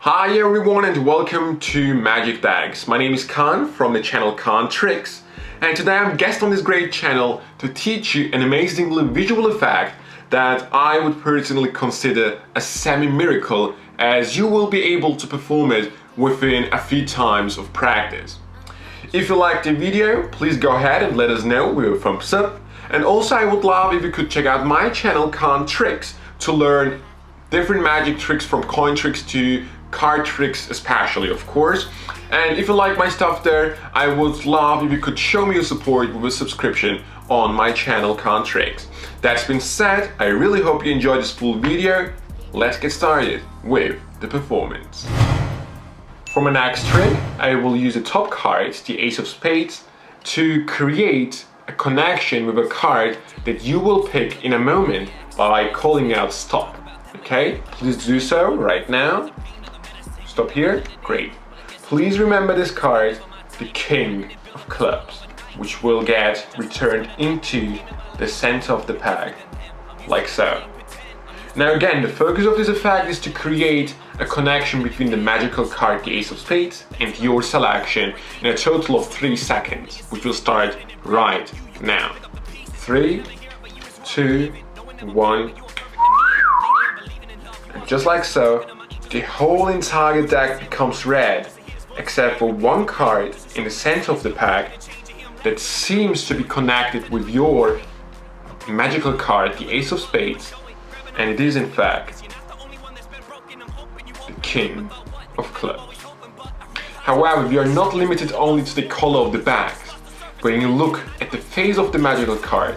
Hi everyone and welcome to Magic Decks. My name is Kaan from the channel Kaan Tricks, and today I'm a guest on this great channel to teach you an amazingly visual effect that I would personally consider a semi-miracle, as you will be able to perform it within a few times of practice. If you liked the video, please go ahead and let us know with a thumbs up, and also I would love if you could check out my channel Kaan Tricks to learn different magic tricks, from coin tricks to card tricks especially, of course. And if you like my stuff there, I would love if you could show me your support with a subscription on my channel Kaan Tricks. That's been said, I really hope you enjoyed this full video. Let's get started with the performance. For my next trick, I will use the top card, the Ace of Spades, to create a connection with a card that you will pick in a moment by calling out stop. Okay, please do so right now. Stop here. Great. Please remember this card, the King of Clubs, which will get returned into the center of the pack, like so. Now again, the focus of this effect is to create a connection between the magical card, the Ace of Spades, and your selection in a total of 3 seconds, which will start right now. 3, 2, 1. And just like so, the whole entire deck becomes red, except for one card in the center of the pack that seems to be connected with your magical card, the Ace of Spades, and it is in fact the King of Clubs. However, we are not limited only to the color of the back. When you look at the face of the magical card,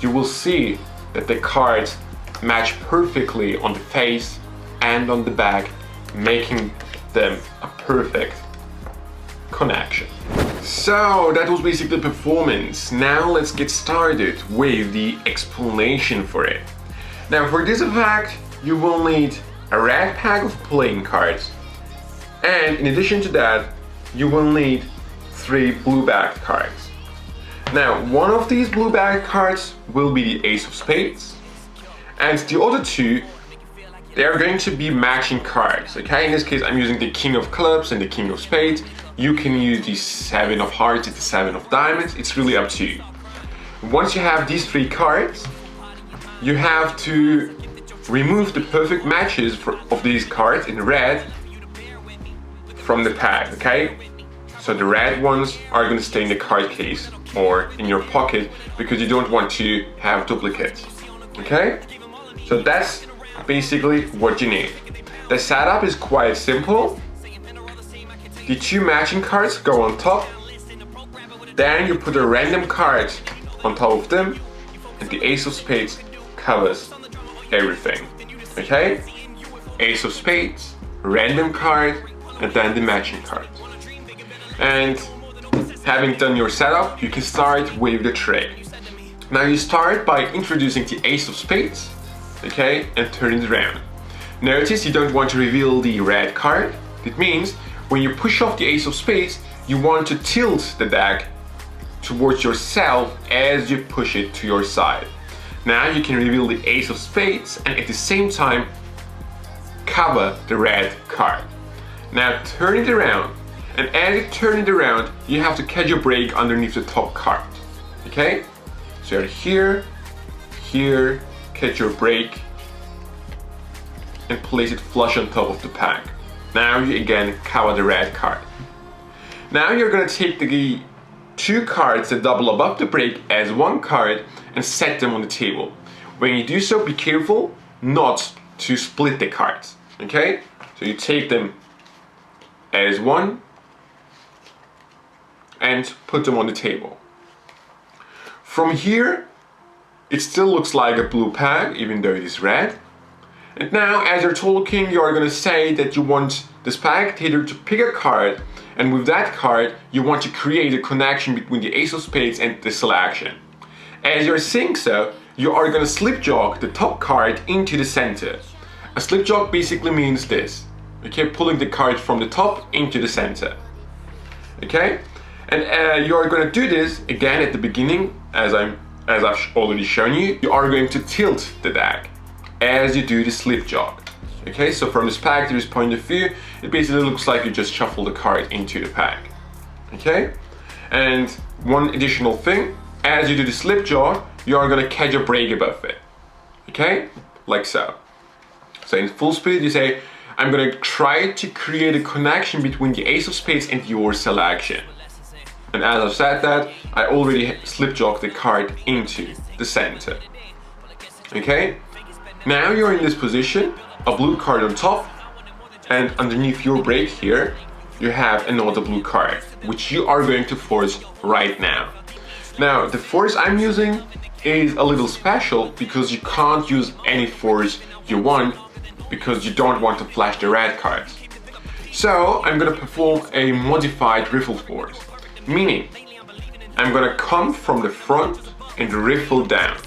you will see that the cards match perfectly on the face and on the back, making them a perfect connection. So that was basically the performance. Now let's get started with the explanation for it. Now for this effect, you will need a red pack of playing cards, and in addition to that, you will need 3 blue-backed cards. Now one of these blue-backed cards will be the Ace of Spades, and the other 2, they are going to be matching cards, okay? In this case, I'm using the King of Clubs and the King of Spades. You can use the 7 of Hearts and the 7 of Diamonds. It's really up to you. Once you have these 3 cards, you have to remove the perfect matches of these cards in red from the pack, okay? So the red ones are going to stay in the card case or in your pocket, because you don't want to have duplicates, okay? So that's basically what you need. The setup is quite simple. The 2 matching cards go on top, then you put a random card on top of them, and the Ace of Spades covers everything, okay? Ace of Spades, random card, and then the matching card. And having done your setup, you can start with the trick. Now you start by introducing the Ace of Spades, okay, and turn it around. Notice you don't want to reveal the red card. It means when you push off the Ace of Spades, you want to tilt the deck towards yourself as you push it to your side. Now you can reveal the Ace of Spades and at the same time cover the red card. Now turn it around, and as you turn it around, you have to catch a break underneath the top card, okay? So you're here, here, catch your break, and place it flush on top of the pack. Now you again cover the red card. Now you're gonna take the 2 cards that double above the break as 1 card and set them on the table. When you do so, be careful not to split the cards, okay? So you take them as 1 and put them on the table. From here, it still looks like a blue pack, even though it is red. And now, as you're talking, you are going to say that you want the spectator to pick a card, and with that card, you want to create a connection between the Ace of Spades and the selection. As you're saying so, you are going to slip jog the top card into the center. A slip jog basically means this, okay, pulling the card from the top into the center, okay? And you are going to do this again at the beginning, as I've already shown you. You are going to tilt the deck as you do the slip jog. Okay, so from the spectator's point of view, it basically looks like you just shuffle the card into the pack. Okay, and one additional thing, as you do the slip jaw, you are gonna catch a break above it. Okay, like so. So in full speed, you say, I'm gonna try to create a connection between the ace of spades and your selection. And as I've said that, I already slip jogged the card into the center. Okay, now you're in this position, a blue card on top, and underneath your break here, you have another blue card, which you are going to force right now. Now, the force I'm using is a little special because you can't use any force you want because you don't want to flash the red cards. So I'm gonna perform a modified riffle force, meaning I'm gonna come from the front and riffle down,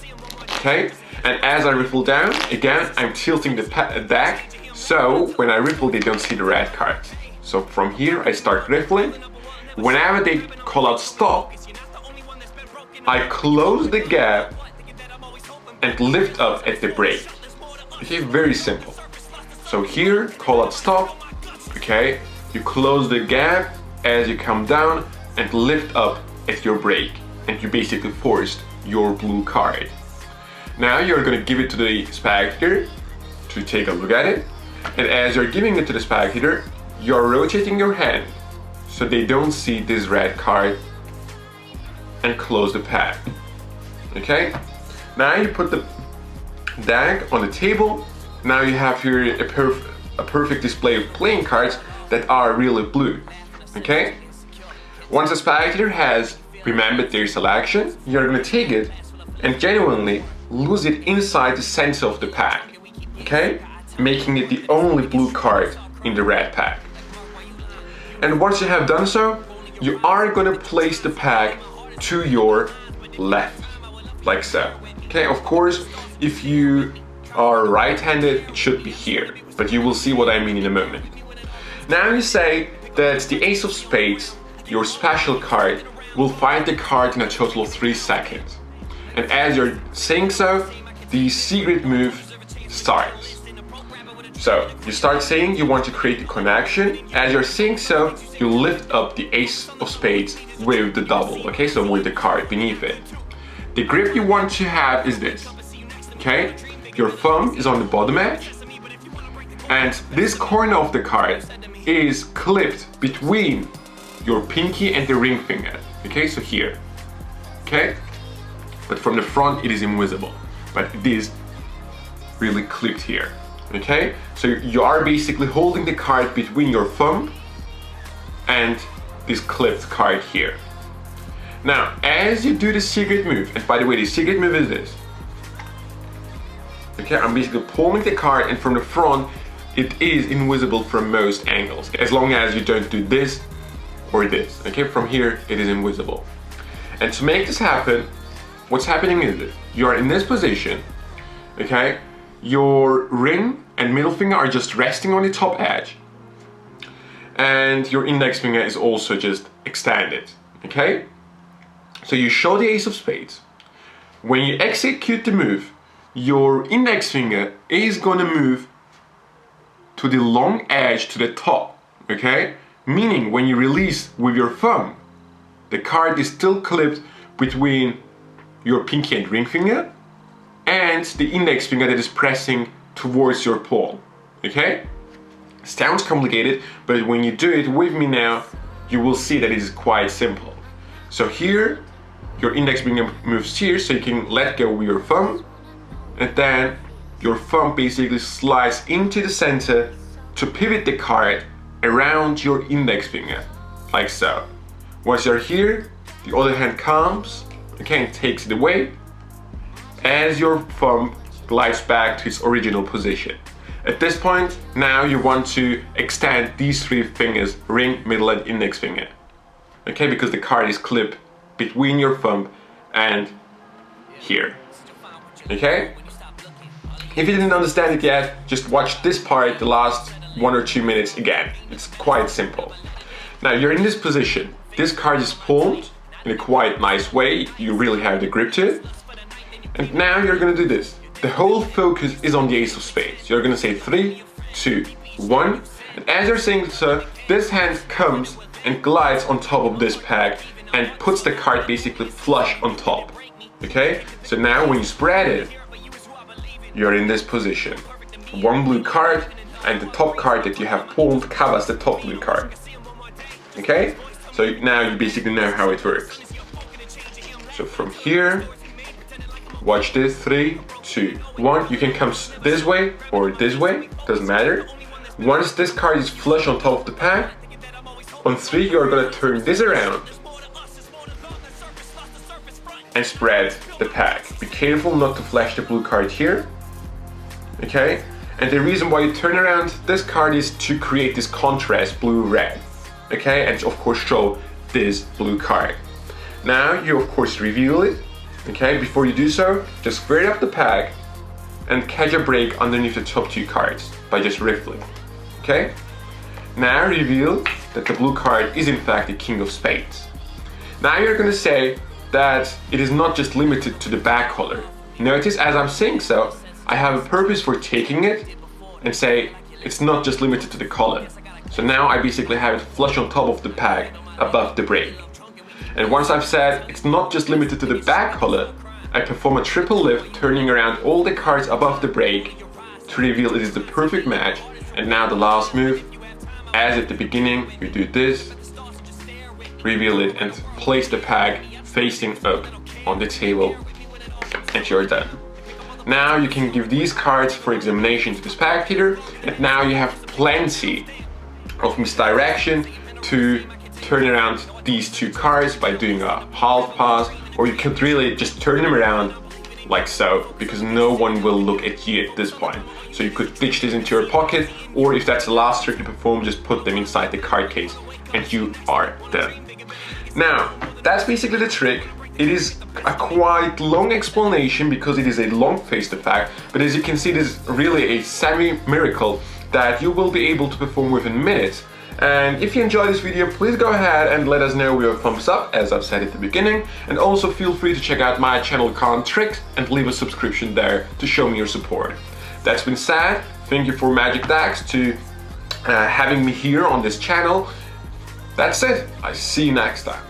okay? And as I riffle down, again, I'm tilting the deck, so when I riffle, they don't see the red cards. So from here, I start riffling. Whenever they call out stop, I close the gap and lift up at the break. Okay, very simple. So here, call out stop, okay? You close the gap as you come down and lift up at your break, and you basically forced your blue card. Now you're gonna give it to the spectator to take a look at it, and as you're giving it to the spectator, you're rotating your hand so they don't see this red card and close the pack. Okay? Now you put the deck on the table. Now you have here a perfect display of playing cards that are really blue. Okay? Once the spectator has remembered their selection, you're gonna take it and genuinely lose it inside the center of the pack, okay? Making it the only blue card in the red pack. And once you have done so, you are gonna place the pack to your left, like so. Okay, of course, if you are right-handed, it should be here, but you will see what I mean in a moment. Now you say that the ace of spades, your special card, will find the card in a total of 3 seconds. And as you're saying so, the secret move starts. So you start saying you want to create the connection. As you're saying so, you lift up the ace of spades with the double, okay? So with the card beneath it. The grip you want to have is this, okay? Your thumb is on the bottom edge, and this corner of the card is clipped between your pinky and the ring finger, okay? So here, okay? But from the front it is invisible, but it is really clipped here, okay? So you are basically holding the card between your thumb and this clipped card here. Now, as you do the secret move, and by the way, the secret move is this. Okay, I'm basically pulling the card, and from the front it is invisible from most angles, as long as you don't do this or this, okay? From here it is invisible. And to make this happen, what's happening is that you are in this position, okay? Your ring and middle finger are just resting on the top edge, and your index finger is also just extended, okay? So you show the ace of spades. When you execute the move, your index finger is gonna move to the long edge to the top, okay? Meaning when you release with your thumb, the card is still clipped between your pinky and ring finger and the index finger that is pressing towards your palm, okay? Sounds complicated, but when you do it with me now, you will see that it is quite simple. So here, your index finger moves here so you can let go with your thumb, and then your thumb basically slides into the center to pivot the card around your index finger, like so. Once you're here, the other hand comes, okay, and takes it away as your thumb glides back to its original position. At this point, now you want to extend these 3 fingers, ring, middle, and index finger, okay, because the card is clipped between your thumb and here, okay? If you didn't understand it yet, just watch this part, the last 1 or 2 minutes again. It's quite simple. Now you're in this position. This card is pulled in a quite nice way. You really have the grip to it. And now you're gonna do this. The whole focus is on the ace of spades. You're gonna say 3, 2, 1. And as you're saying so, this hand comes and glides on top of this pack and puts the card basically flush on top. Okay? So now when you spread it, you're in this position. One blue card, and the top card that you have pulled covers the top blue card. Okay? So now you basically know how it works. So from here, watch this, 3, 2, 1. You can come this way or this way, doesn't matter. Once this card is flush on top of the pack, on 3 you're gonna turn this around and spread the pack. Be careful not to flash the blue card here. Okay? And the reason why you turn around this card is to create this contrast blue-red. Okay? And of course show this blue card. Now you of course reveal it. Okay? Before you do so, just spread up the pack and catch a break underneath the top 2 cards by just riffling. Okay? Now reveal that the blue card is in fact the King of Spades. Now you're gonna say that it is not just limited to the back color. Notice as I'm saying so, I have a purpose for taking it and say it's not just limited to the color. So now I basically have it flush on top of the pack above the break. And once I've said it's not just limited to the back color, I perform a triple lift, turning around all the cards above the break to reveal it is the perfect match. And now the last move, as at the beginning, you do this, reveal it and place the pack facing up on the table, and you're done. Now you can give these cards for examination to the spectator, and now you have plenty of misdirection to turn around these 2 cards by doing a half pass, or you could really just turn them around like so, because no one will look at you at this point. So you could ditch this into your pocket, or if that's the last trick you perform, just put them inside the card case and you are done. Now, that's basically the trick. It is a quite long explanation because it is a long-faced effect, but as you can see, it is really a semi-miracle that you will be able to perform within minutes. And if you enjoyed this video, please go ahead and let us know with a thumbs up, as I've said at the beginning, and also feel free to check out my channel Ft.Kaan Tricks and leave a subscription there to show me your support. That's been said, thank you for Magic Dax to having me here on this channel. That's it, I see you next time.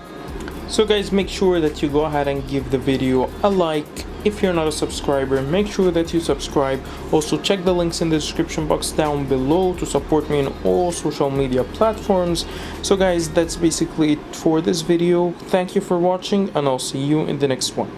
So guys, make sure that you go ahead and give the video a like. If you're not a subscriber, make sure that you subscribe. Also check the links in the description box down below to support me on all social media platforms. So guys, that's basically it for this video. Thank you for watching, and I'll see you in the next one.